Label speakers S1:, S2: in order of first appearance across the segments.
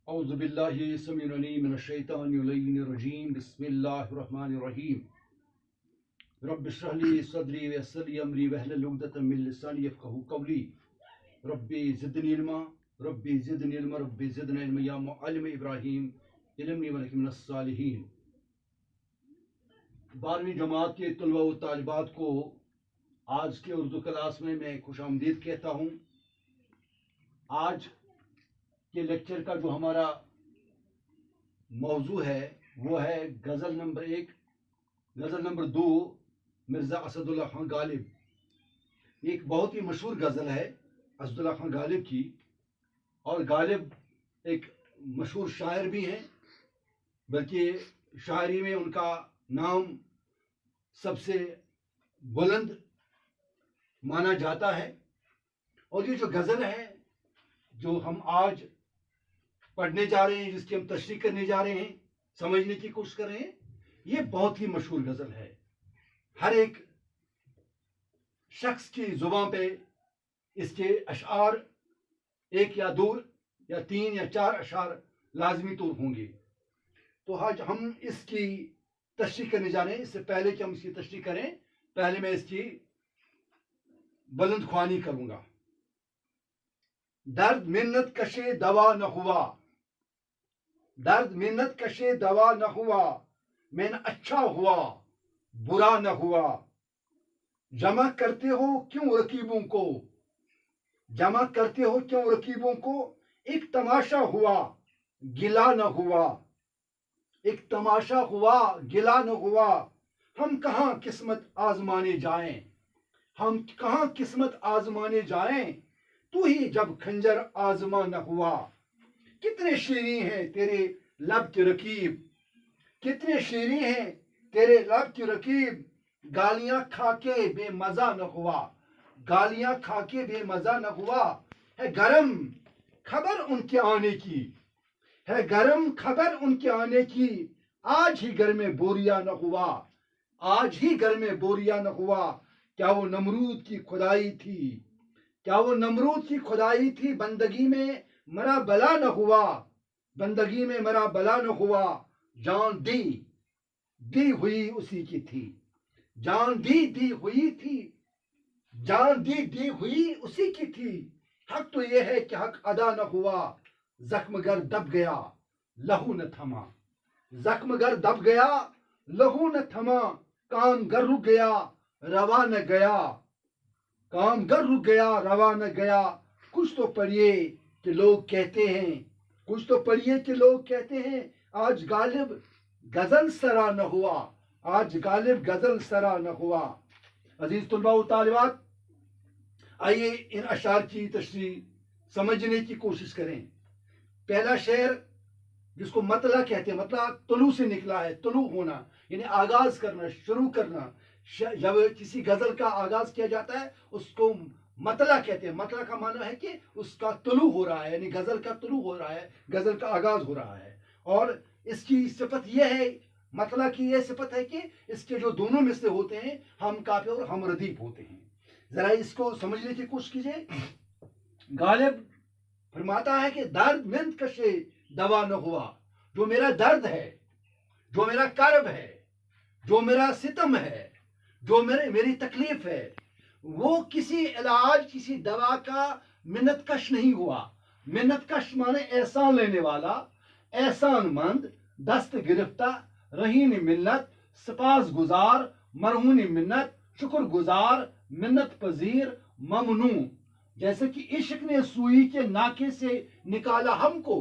S1: اعوذ باللہ السمیع العلیم من الشیطان الرجیم بسم اللہ الرحمن الرحیم رب اشرح لی صدری ویسر لی امری واحلل عقدۃ من لسانی یفقہوا قولی ربی زدنی علما ربی زدنی علما ربی زدنی علما یا معلم ابراہیم علمنی ولک من الصالحین۔ 12ویں جماعت کے طلباء و طالبات کو آج کے اردو کلاس میں خوش آمدید کہتا ہوں۔ آج کے لیکچر کا جو ہمارا موضوع ہے وہ ہے غزل نمبر 1، غزل نمبر 2 مرزا اسد اللہ خان غالب۔ ایک بہت ہی مشہور غزل ہے اسد اللہ خان غالب کی، اور غالب ایک مشہور شاعر بھی ہیں، بلکہ شاعری میں ان کا نام سب سے بلند مانا جاتا ہے۔ اور یہ جو غزل ہے جو ہم آج پڑھنے جا رہے ہیں، جس کی ہم تشریح کرنے جا رہے ہیں، سمجھنے کی کوشش کر رہے ہیں، یہ بہت ہی مشہور غزل ہے۔ ہر ایک شخص کی زبان پہ اس کے اشعار 1 یا 2 یا 3 یا 4 اشعار لازمی طور ہوں گے۔ تو آج ہم اس کی تشریح کرنے جا رہے ہیں۔ اس سے پہلے کہ ہم اس کی تشریح کریں، پہلے میں اس کی بلند خوانی کروں گا۔ درد منت کشے دوا نہ ہوا، درد منت کشے دوا نہ ہوا، میں نے اچھا ہوا برا نہ ہوا۔ جمع کرتے ہو کیوں رقیبوں کو، جمع کرتے ہو کیوں رقیبوں کو، ایک تماشا ہوا گلا نہ ہوا، ایک تماشا ہوا گلا نہ ہوا۔ ہم کہاں قسمت آزمانے جائیں، ہم کہاں قسمت آزمانے جائیں، تو ہی جب خنجر آزما نہ ہوا۔ کتنے شیریں ہیں تیرے لب کی رکیب، کتنے شیریں ہیں تیرے لب کی رکیب، گالیاں کھا کے بے مزہ نہ ہوا، گالیاں کھا کے بے مزہ نہ ہوا۔ ہے گرم خبر ان کے آنے کی، ہے گرم خبر ان کے آنے کی، آج ہی گھر میں بوریا نہ ہوا، آج ہی گھر میں بوریا نہ ہوا۔ کیا وہ نمرود کی خدائی تھی، کیا وہ نمرود کی خدائی تھی، بندگی میں مرا بلا نہ ہوا، بندگی میں مرا بلا نہ ہوا۔ جان دی دی ہوئی اسی کی تھی، جان دی ہوئی تھی، جان دی ہوئی اسی کی تھی۔ حق تو یہ ہے کہ حق ادا نہ ہوا، زخم گر دب گیا لہو نہ تھما، زخم گر دب گیا لہو نہ تھما۔ کام گر رک گیا روا نہ گیا، کام گر رک گیا روا نہ گیا۔ کچھ تو پڑھیے کہ لوگ کہتے ہیں، کچھ تو پڑھیے کہ لوگ کہتے ہیں، آج غالب غزل سرا نہ ہوا، آج غالب غزل سرا نہ ہوا۔ عزیز طلباء و طالبات، آئیے ان اشعار کی تشریح سمجھنے کی کوشش کریں۔ پہلا شعر جس کو مطلع کہتے ہیں، مطلع طلوع سے نکلا ہے، طلوع ہونا یعنی آغاز کرنا، شروع کرنا۔ جب کسی غزل کا آغاز کیا جاتا ہے اس کو مطلع کہتے ہیں۔ مطلع کا معنی ہے کہ اس کا طلوع ہو رہا ہے، یعنی غزل کا طلوع ہو رہا ہے، غزل کا آغاز ہو رہا ہے۔ اور اس کی صفت یہ ہے، مطلع کی یہ صفت ہے کہ اس کے جو دونوں مثلے ہوتے ہیں، ہم کافی اور ہم ردیف ہوتے ہیں۔ ذرا اس کو سمجھنے کی کوشش کیجیے۔ غالب فرماتا ہے کہ درد منت کشے دوا نہ ہوا، جو میرا درد ہے، جو میرا کرب ہے، جو میرا ستم ہے، جو میری تکلیف ہے، وہ کسی علاج کسی دوا کا منت کش نہیں ہوا۔ منت کش مانے احسان لینے والا، احسان مند، دست گرفتہ، رہین منت، سپاس گزار، مرہون منت، شکر گزار، منت پذیر، ممنون۔ جیسے کہ عشق نے سوئی کے ناکے سے نکالا ہم کو،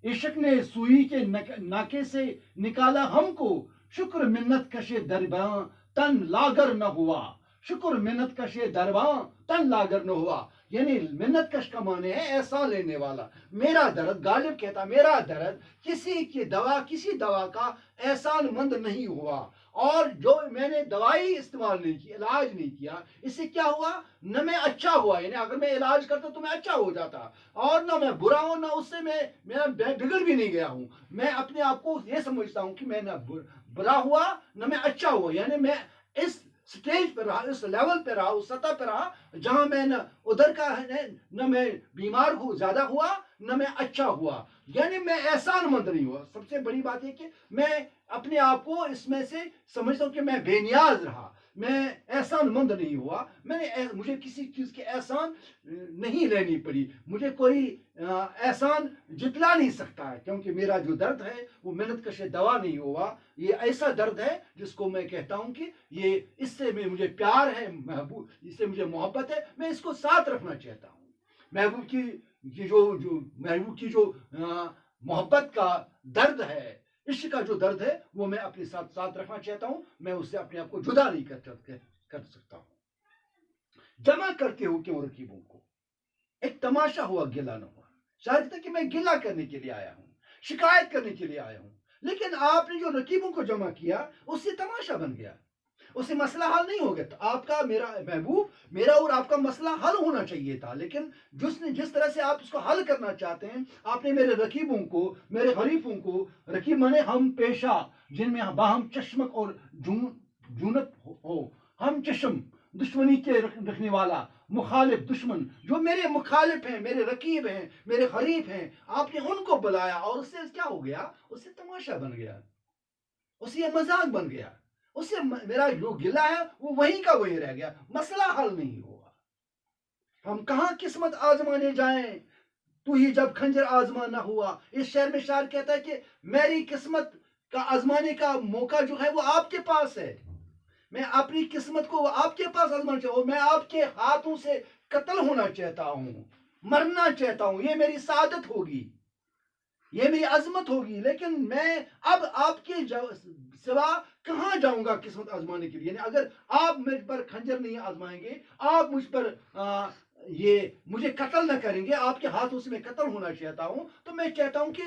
S1: عشق نے سوئی کے ناکے سے نکالا ہم کو، شکر منت کشے درباں تن لاگر نہ ہوا، شکر منت کشے درباں تن لاگر نہ ہوا۔ یعنی منت کش کا معنی ہے احسان لینے والا۔ میرا درد، غالب کہتا میرا درد کسی دوا کا احسان مند نہیں ہوا، اور جو میں نے دوائی استعمال نہیں کی، علاج نہیں کیا، اس سے کیا ہوا؟ نہ میں اچھا ہوا، یعنی اگر میں علاج کرتا تو میں اچھا ہو جاتا، اور نہ میں برا ہوں، نہ اس سے میں بگڑ بھی نہیں گیا ہوں۔ میں اپنے آپ کو یہ سمجھتا ہوں کہ میں نہ برا ہوا نہ میں اچھا ہوا، یعنی میں اس سٹیج پہ رہا، اس لیول پہ رہا، اس سطح پہ رہا جہاں میں نہ ادھر کا ہے، نہ میں بیمار زیادہ ہوا نہ میں اچھا ہوا، یعنی میں احسان مند نہیں ہوا. سب سے بڑی بات ہے کہ میں اپنے آپ کو اس میں سے سمجھتا ہوں کہ میں بے نیاز رہا، میں احسان مند نہیں ہوا. مجھے کسی چیز کی احسان نہیں لینی پڑی، مجھے کوئی احسان جتلا نہیں سکتا ہے، کیونکہ میرا جو درد ہے وہ محنت کش دوا نہیں ہوا. یہ ایسا درد ہے جس کو میں کہتا ہوں کہ یہ اس سے مجھے پیار ہے، محبوب اس سے مجھے محبت ہے، میں اس کو ساتھ رکھنا چاہتا ہوں. محبوب کی محبوب کی جو محبت کا درد ہے، عشق کا جو درد ہے، وہ میں اپنے ساتھ رکھنا چاہتا ہوں. میں اس سے اپنے آپ کو جدا نہیں کر سکتا ہوں. جمع کرتے ہو کیوں رقیبوں کو؟ ایک تماشا ہوا، گلا نہ ہوا. شاید تھا کہ میں گلا کرنے کے لیے آیا ہوں، شکایت کرنے کے لیے آیا ہوں، لیکن آپ نے جو رقیبوں کو جمع کیا اس سے تماشا بن گیا، اس سے مسئلہ حل نہیں ہو گیا. تو آپ کا، میرا محبوب، میرا اور آپ کا مسئلہ حل ہونا چاہیے تھا، لیکن جس طرح سے آپ اس کو حل کرنا چاہتے ہیں، آپ نے میرے رقیبوں کو، میرے حریفوں کو، رقیب مانے ہم پیشہ، جن میں باہم چشمک اور جونت ہو، ہم چشم، دشمنی کے رکھنے والا، مخالف، دشمن، جو میرے مخالف ہیں، میرے رقیب ہیں، میرے حریف ہیں، آپ نے ان کو بلایا اور اس سے کیا ہو گیا؟ اس سے تماشا بن گیا، اس سے مذاق بن گیا، اس سے میرا جو گلا ہے وہ وہیں کا وہیں رہ گیا، مسئلہ حل نہیں ہوا. ہم کہاں قسمت آزمانے جائیں؟ تو ہی جب خنجر آزما نہ ہوا. اس شعر میں شاعر کہتا ہے کہ میری قسمت کا آزمانے کا موقع جو ہے وہ آپ کے پاس ہے. میں اپنی قسمت کو آپ کے پاس آزمانا چاہتا ہوں، میں آپ کے ہاتھوں سے قتل ہونا چاہتا ہوں، مرنا چاہتا ہوں. یہ میری سعادت ہوگی، یہ میری عظمت ہوگی، لیکن میں اب آپ کے سوا کہاں جاؤں گا قسمت آزمانے کے لیے؟ یعنی اگر آپ مجھ پر خنجر نہیں آزمائیں گے، آپ مجھ پر مجھے قتل نہ کریں گے، آپ کے ہاتھوں سے میں قتل ہونا چاہتا ہوں، تو میں چاہتا ہوں کہ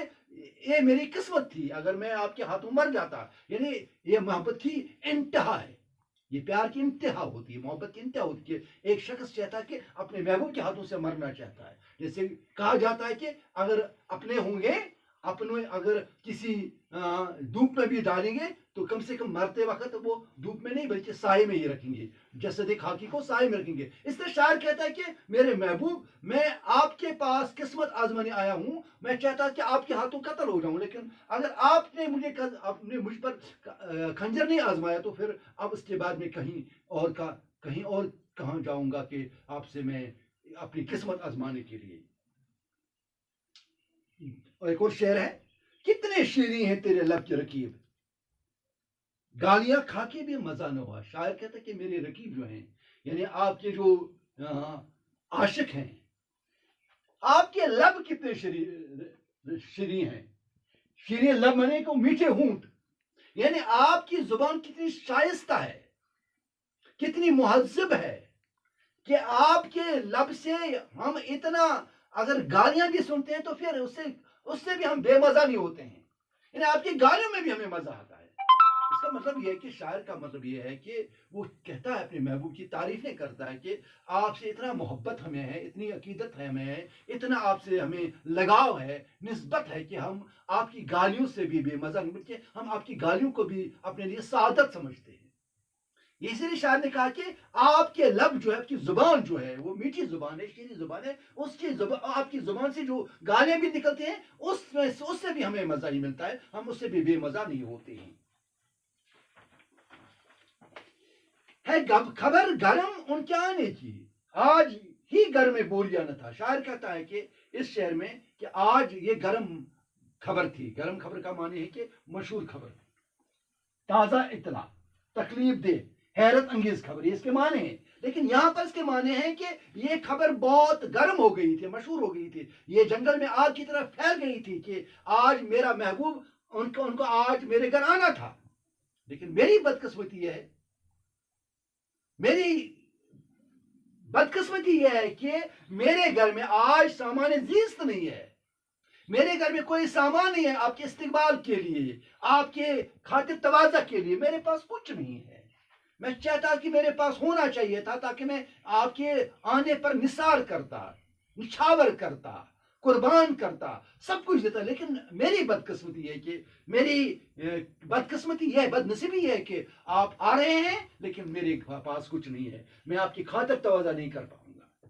S1: یہ میری قسمت تھی اگر میں آپ کے ہاتھوں مر جاتا. یعنی یہ محبت کی انتہا ہے، یہ پیار کی انتہا ہوتی ہے، محبت کی انتہا ہوتی ہے. ایک شخص چاہتا ہے کہ اپنے محبوب کے ہاتھوں سے مرنا چاہتا ہے. جیسے کہا جاتا ہے کہ اگر اپنے ہوں گے، اگر کسی دھوپ میں بھی ڈالیں گے تو کم سے کم مرتے وقت وہ دھوپ میں نہیں بلکہ سائے میں ہی رکھیں گے، جسد خاکی کو سائے میں رکھیں گے. اس طرح شاعر کہتا ہے کہ میرے محبوب، میں آپ کے پاس قسمت آزمانے آیا ہوں، میں چاہتا کہ آپ کے ہاتھوں قتل ہو جاؤں، لیکن اگر آپ نے مجھ پر خنجر نہیں آزمایا تو پھر اب اس کے بعد میں کہیں اور کہاں جاؤں گا کہ آپ سے میں اپنی قسمت آزمانے کے لیے. اور ایک اور شعر ہے، کتنے شیریں ہیں تیرے لب کے رقیب، گالیاں کھا کے بھی مزہ نہ ہوا. شاعر کہتا ہے کہ میرے رقیب جو ہیں، یعنی آپ کے جو عاشق ہیں، آپ کے لب کتنے شیریں ہیں. شیریں لب مانے کو میٹھے ہونٹ، یعنی آپ کی زبان کتنی شائستہ ہے، کتنی مہذب ہے کہ آپ کے لب سے ہم اتنا، اگر گالیاں بھی سنتے ہیں تو پھر اس سے بھی ہم بے مزہ نہیں ہوتے ہیں. یعنی آپ کی گالیوں میں بھی ہمیں مزہ آتا ہے. اس کا مطلب یہ ہے کہ شاعر کا مطلب یہ ہے کہ وہ کہتا ہے، اپنے محبوب کی تعریفیں کرتا ہے کہ آپ سے اتنا محبت ہمیں ہے، اتنی عقیدت ہے ہمیں، اتنا آپ سے ہمیں لگاؤ ہے، نسبت ہے کہ ہم آپ کی گالیوں سے بھی بے مزہ نہیں، بلکہ ہم آپ کی گالیوں کو بھی اپنے لیے سعادت سمجھتے ہیں. اسی لیے شاعر نے کہا کہ آپ کے لب جو ہے، آپ کی زبان جو ہے وہ میٹھی زبان ہے، شیریں زبان ہے، آپ کی زبان سے جو گالیاں بھی نکلتے ہیں اس سے بھی ہمیں مزہ نہیں ملتا ہے، ہم اس سے بھی بے مزہ نہیں ہوتے ہیں. ہے خبر گرم ان کے آنے کی، آج ہی گھر میں بولیا نہ تھا. شاعر کہتا ہے کہ اس شعر میں کہ آج یہ گرم خبر تھی. گرم خبر کا معنی ہے کہ مشہور خبر، تازہ اطلاع، تکلیف دہ، حیرت انگیز خبر، یہ اس کے معنی ہیں. لیکن یہاں پر اس کے معنی ہیں کہ یہ خبر بہت گرم ہو گئی تھی، مشہور ہو گئی تھی، یہ جنگل میں آگ کی طرح پھیل گئی تھی کہ آج میرا محبوب، ان کو آج میرے گھر آنا تھا. لیکن میری بدقسمتی یہ ہے کہ میرے گھر میں آج سامان زیست نہیں ہے، میرے گھر میں کوئی سامان نہیں ہے آپ کے استقبال کے لیے، آپ کے خاطر تواضع کے لیے. میرے پاس کچھ نہیں ہے. میں چاہتا کہ میرے پاس ہونا چاہیے تھا تاکہ میں آپ کے آنے پر نثار کرتا، نچھاور کرتا، قربان کرتا، سب کچھ دیتا. لیکن میری بدقسمتی ہے کہ بد نصیبی ہے کہ آپ آ رہے ہیں لیکن میرے پاس کچھ نہیں ہے، میں آپ کی خاطر تواضع نہیں کر پاؤں گا.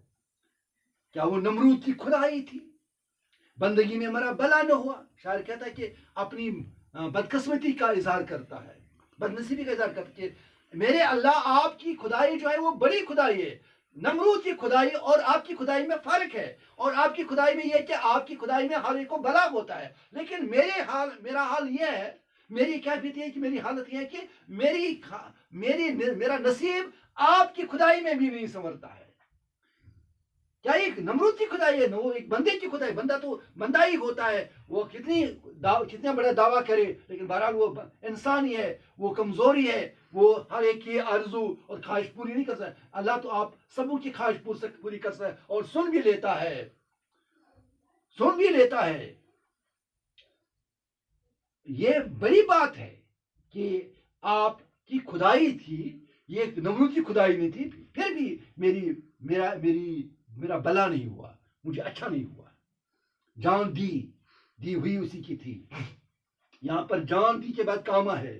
S1: کیا وہ نمرود کی خدائی تھی؟ بندگی میں مرا بلا نہ ہوا. شاعر کہتا ہے کہ اپنی بدقسمتی کا اظہار کرتا ہے, بدنصیبی کا اظہار کرتا ہے کہ میرے اللہ آپ کی خدائی جو ہے وہ بڑی خدائی ہے. نمرود کی خدائی اور آپ کی خدائی میں فرق ہے, اور آپ کی خدائی میں یہ کہ آپ کی خدائی میں ہر ایک کو بلا ہوتا ہے, لیکن میرا حال یہ ہے, میری کیفیت یہ ہے کہ میری حالت یہ ہے کہ میرا نصیب آپ کی خدائی میں بھی نہیں سنورتا ہے. کیا ایک نمرود کی خدائی ہے, وہ ایک بندے کی خدائی, بندہ تو بندہ ہی ہوتا ہے, وہ کتنا بڑا دعویٰ کرے, لیکن بہرحال وہ انسان ہی ہے, وہ کمزوری ہے, وہ ہر ایک کی آرزو اور خواہش پوری نہیں کر سکتا. اللہ تو آپ سبوں کی خواہش پوری کر سکتا ہے, اور سن بھی لیتا ہے. یہ بڑی بات ہے کہ آپ کی خدائی تھی, یہ نمرود کی خدائی نہیں تھی, پھر بھی میرا بلا نہیں ہوا, مجھے اچھا نہیں ہوا. جان دی ہوئی اسی کی تھی. یہاں پر جان دی کے بعد کاما ہے,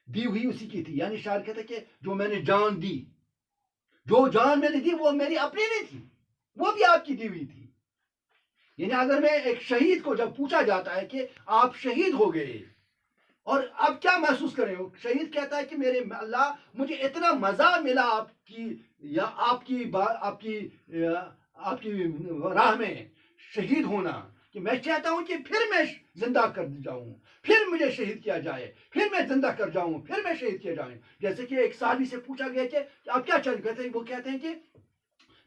S1: دی ہوئی اسی کی تھی. یعنی شاعر کہتا ہے کہ جو میں نے جان دی, جو جان میں نے دی وہ میری اپنی نہیں تھی, وہ بھی آپ کی دی ہوئی تھی. یعنی اگر میں ایک شہید کو جب پوچھا جاتا ہے کہ آپ شہید ہو گئے اور اب کیا محسوس کریں, شہید کہتا ہے کہ میرے اللہ مجھے اتنا مزہ ملا آپ کی راہ میں شہید ہونا کہ میں چاہتا ہوں کہ پھر میں زندہ کر جاؤں, پھر مجھے شہید کیا جائے, پھر میں زندہ کر جاؤں, پھر میں شہید کیا جاؤں. جیسے کہ ایک صحابی سے پوچھا گیا کہ آپ کیا چاہتے ہیں, وہ کہتے ہیں کہ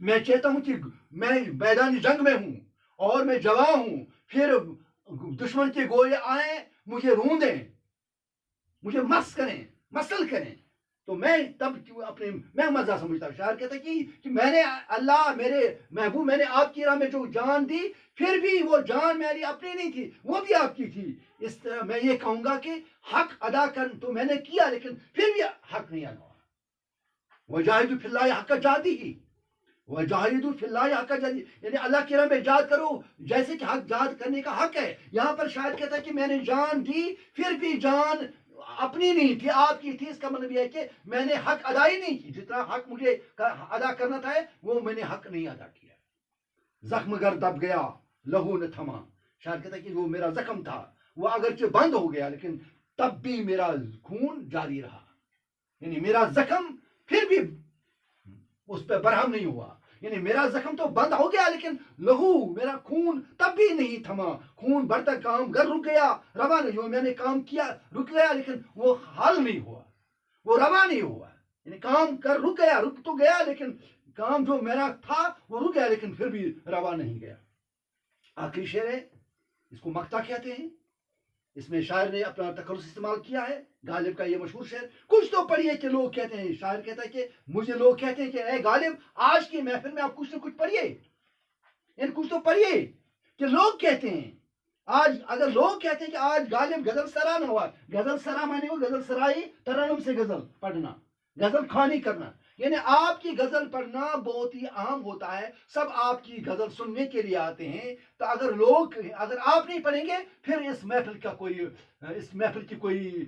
S1: میں چاہتا ہوں کہ میں میدان جنگ میں ہوں اور میں جوان ہوں, پھر دشمن کے گولے آئیں, مجھے روندیں, مجھے مسل کریں, تو میں تب میں مزہ سمجھتا ہوں. شاعر کہتا ہے کہ میں نے اللہ, میرے محبوب, میں نے آپ کی راہ میں جو جان دی, پھر بھی وہ جان میری اپنی نہیں تھی, وہ بھی آپ کی تھی. اس طرح میں یہ کہوں گا کہ حق ادا کر تو میں نے کیا, لیکن پھر بھی حق نہیں ادا ہوا. وجاہدوا فی اللہ حق جہادہ, وجاہدوا فی اللہ حق جہادہ, یعنی اللہ کی راہ میں جہاد کرو جیسے کہ حق جہاد کرنے کا حق ہے. یہاں پر شاعر کہتا ہے کہ میں نے جان دی, پھر بھی جان اپنی نہیں تھی, آپ کی تھی. اس کا مطلب یہ ہے کہ میں نے حق ادا ہی نہیں کی, جتنا حق مجھے ادا کرنا تھا وہ میں نے حق نہیں ادا کیا. زخم گر دب گیا لہو نہ تھما. شاعر کہتا ہے کہ وہ میرا زخم تھا, وہ اگرچہ بند ہو گیا لیکن تب بھی میرا خون جاری رہا. یعنی میرا زخم پھر بھی اس پہ برہم نہیں ہوا, یعنی میرا زخم تو بند ہو گیا لیکن لہو, میرا خون تب بھی نہیں تھما. خون بڑھتا, کام گر رک گیا, روا نہیں ہوا. میں نے کام کیا, رک گیا, لیکن وہ حل نہیں ہوا, وہ روا نہیں ہوا. یعنی کام کر رک گیا, رک تو گیا, لیکن کام جو میرا تھا وہ رک گیا, لیکن پھر بھی روا نہیں گیا. آخری شعر ہے, اس کو مقطع کہتے ہیں. اس میں شاعر نے اپنا تخلص استعمال کیا ہے, غالب کا یہ مشہور شعر. کچھ تو پڑھیے کہ لوگ کہتے ہیں, شاعر کہتا ہے کہ مجھے لوگ کہتے ہیں کہ اے غالب آج کی محفل میں آپ کچھ نہ کچھ پڑھیے, یعنی کچھ تو پڑھیے کہ لوگ کہتے ہیں. آج اگر لوگ کہتے ہیں کہ آج غالب غزل سرا نہ ہوا, غزل سرا مانے وہ غزل سرائی ترنم سے غزل پڑھنا, غزل خوانی کرنا, یعنی آپ کی غزل پڑھنا بہت ہی عام ہوتا ہے, سب آپ کی غزل سننے کے لیے آتے ہیں. تو اگر آپ نہیں پڑھیں گے پھر اس محفل کی کوئی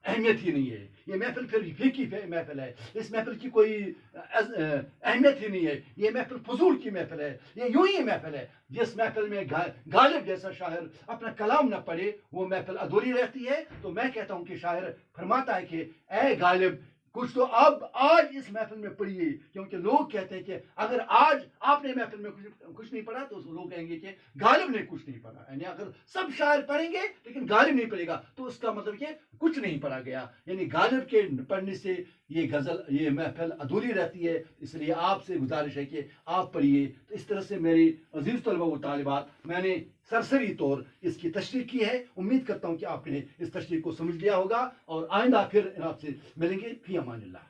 S1: اہمیت ہی نہیں ہے. یہ محفل پھر فیکی محفل ہے, اس محفل کی کوئی اہمیت ہی نہیں ہے. یہ محفل فضول کی محفل ہے, یہ یوں ہی محفل ہے. جس محفل میں غالب جیسا شاعر اپنا کلام نہ پڑھے وہ محفل ادھوری رہتی ہے. تو میں کہتا ہوں کہ شاعر فرماتا ہے کہ اے غالب کچھ تو اب آج اس محفل میں پڑھیے, کیونکہ لوگ کہتے ہیں کہ اگر آج آپ نے محفل میں کچھ نہیں پڑھا تو لوگ کہیں گے کہ غالب نے کچھ نہیں پڑھا. یعنی اگر سب شاعر پڑھیں گے لیکن غالب نہیں پڑھے گا تو اس کا مطلب کہ کچھ نہیں پڑھا گیا. یعنی غالب کے پڑھنے سے یہ محفل ادھوری رہتی ہے. اس لیے آپ سے گزارش ہے کہ آپ پڑھیے. تو اس طرح سے میری عزیز طلبہ و طالبات, میں نے سرسری طور اس کی تشریح کی ہے. امید کرتا ہوں کہ آپ نے اس تشریح کو سمجھ لیا ہوگا, اور آئندہ پھر آپ سے ملیں گے. فی امان اللہ.